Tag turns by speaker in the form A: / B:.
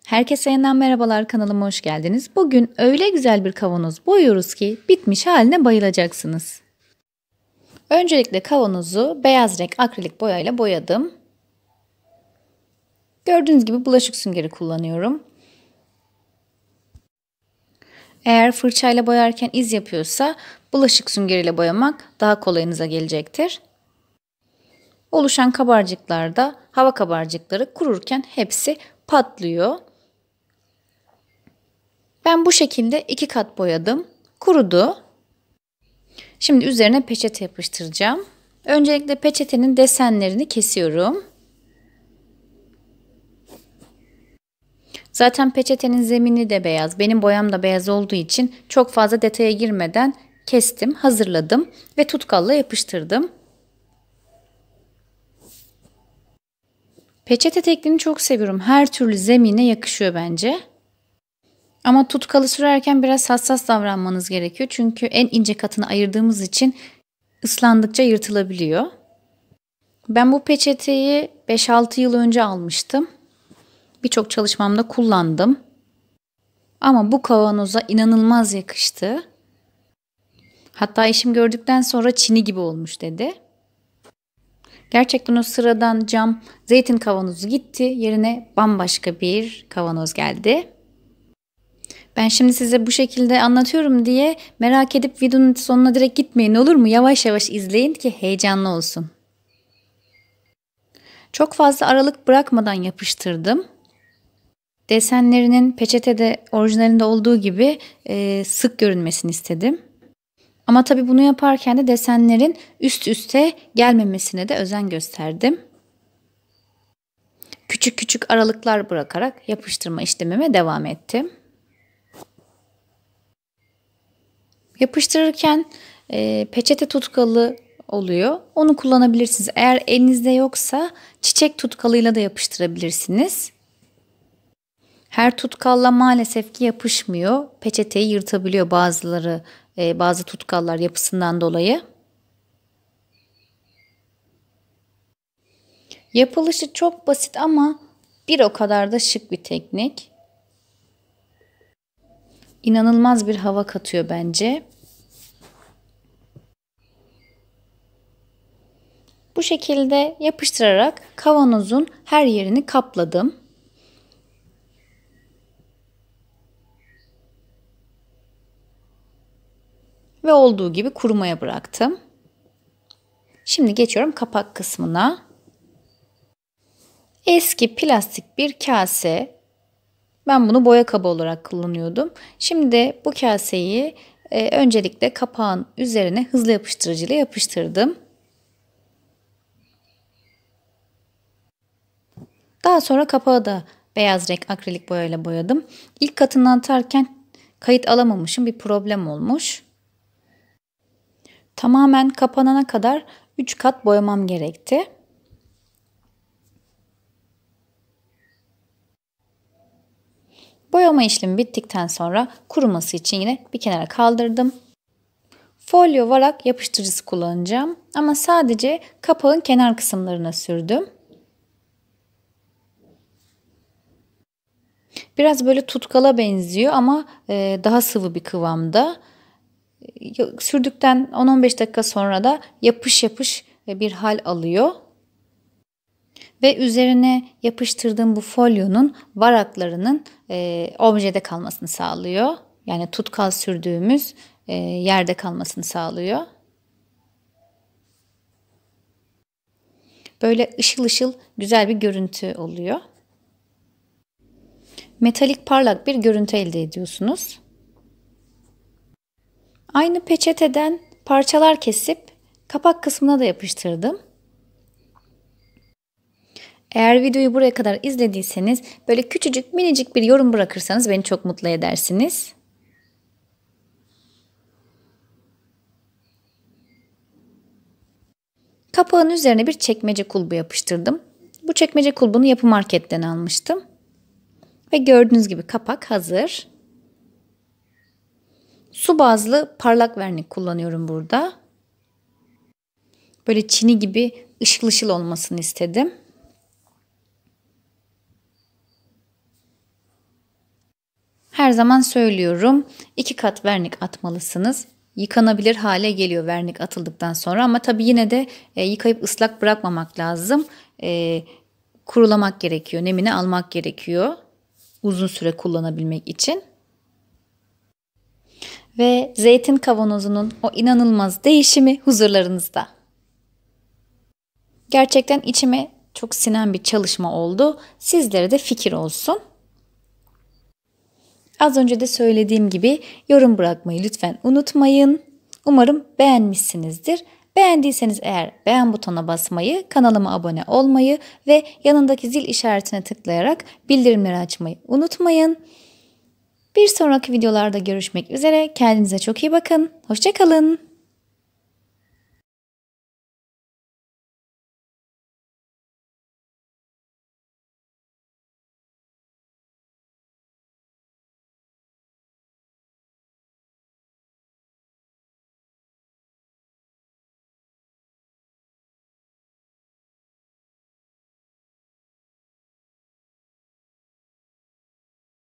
A: Herkese yeniden merhabalar, kanalıma hoş geldiniz. Bugün öyle güzel bir kavanoz boyuyoruz ki bitmiş haline bayılacaksınız. Öncelikle kavanozu beyaz renk akrilik boyayla boyadım. Gördüğünüz gibi bulaşık süngeri kullanıyorum. Eğer fırçayla boyarken iz yapıyorsa bulaşık süngeriyle boyamak daha kolayınıza gelecektir. Oluşan kabarcıklarda hava kabarcıkları kururken hepsi patlıyor. Ben bu şekilde 2 kat boyadım. Kurudu. Şimdi üzerine peçete yapıştıracağım. Öncelikle peçetenin desenlerini kesiyorum. Zaten peçetenin zemini de beyaz. Benim boyam da beyaz olduğu için çok fazla detaya girmeden kestim, hazırladım ve tutkalla yapıştırdım. Peçete tekniğini çok seviyorum. Her türlü zemine yakışıyor bence. Ama tutkalı sürerken biraz hassas davranmanız gerekiyor. Çünkü en ince katını ayırdığımız için ıslandıkça yırtılabiliyor. Ben bu peçeteyi 5-6 yıl önce almıştım. Birçok çalışmamda kullandım. Ama bu kavanoza inanılmaz yakıştı. Hatta eşim gördükten sonra çini gibi olmuş dedi. Gerçekten o sıradan cam zeytin kavanozu gitti. Yerine bambaşka bir kavanoz geldi. Ben şimdi size bu şekilde anlatıyorum diye merak edip videonun sonuna direkt gitmeyin, olur mu? Yavaş yavaş izleyin ki heyecanlı olsun. Çok fazla aralık bırakmadan yapıştırdım. Desenlerinin peçetede orijinalinde olduğu gibi sık görünmesini istedim. Ama tabii bunu yaparken de desenlerin üst üste gelmemesine de özen gösterdim. Küçük küçük aralıklar bırakarak yapıştırma işlemime devam ettim. Yapıştırırken peçete tutkalı oluyor. Onu kullanabilirsiniz. Eğer elinizde yoksa çiçek tutkalıyla da yapıştırabilirsiniz. Her tutkalla maalesef ki yapışmıyor. Peçeteyi yırtabiliyor bazıları, bazı tutkallar yapısından dolayı. Yapılışı çok basit ama bir o kadar da şık bir teknik. İnanılmaz bir hava katıyor bence. Bu şekilde yapıştırarak kavanozun her yerini kapladım. Ve olduğu gibi kurumaya bıraktım. Şimdi geçiyorum kapak kısmına. Eski plastik bir kase. Ben bunu boya kabı olarak kullanıyordum. Şimdi bu kaseyi öncelikle kapağın üzerine hızlı yapıştırıcıyla yapıştırdım. Daha sonra kapağı da beyaz renk akrilik boyayla boyadım. İlk katını atarken kayıt alamamışım, bir problem olmuş. Tamamen kapanana kadar 3 kat boyamam gerekti. Boyama işlemi bittikten sonra kuruması için yine bir kenara kaldırdım. Folyo varak yapıştırıcısı kullanacağım ama sadece kapağın kenar kısımlarına sürdüm. Biraz böyle tutkala benziyor ama daha sıvı bir kıvamda. Sürdükten 10-15 dakika sonra da yapış yapış bir hal alıyor. Ve üzerine yapıştırdığım bu folyonun varaklarının objede kalmasını sağlıyor. Yani tutkal sürdüğümüz yerde kalmasını sağlıyor. Böyle ışıl ışıl güzel bir görüntü oluyor. Metalik parlak bir görüntü elde ediyorsunuz. Aynı peçeteden parçalar kesip kapak kısmına da yapıştırdım. Eğer videoyu buraya kadar izlediyseniz böyle küçücük minicik bir yorum bırakırsanız beni çok mutlu edersiniz. Kapağın üzerine bir çekmece kulbu yapıştırdım. Bu çekmece kulbunu Yapı Market'ten almıştım. Ve gördüğünüz gibi kapak hazır. Su bazlı parlak vernik kullanıyorum burada. Böyle çini gibi ışıl ışıl olmasını istedim. zaman söylüyorum. 2 kat vernik atmalısınız. Yıkanabilir hale geliyor vernik atıldıktan sonra ama tabii yine de yıkayıp ıslak bırakmamak lazım. Kurulamak gerekiyor, nemini almak gerekiyor uzun süre kullanabilmek için. Ve zeytin kavanozunun o inanılmaz değişimi huzurlarınızda. Gerçekten içime çok sinen bir çalışma oldu. Sizlere de fikir olsun. Az önce de söylediğim gibi yorum bırakmayı lütfen unutmayın. Umarım beğenmişsinizdir. Beğendiyseniz eğer beğen butonuna basmayı, kanalıma abone olmayı ve yanındaki zil işaretine tıklayarak bildirimleri açmayı unutmayın. Bir sonraki videolarda görüşmek üzere. Kendinize çok iyi bakın. Hoşça kalın.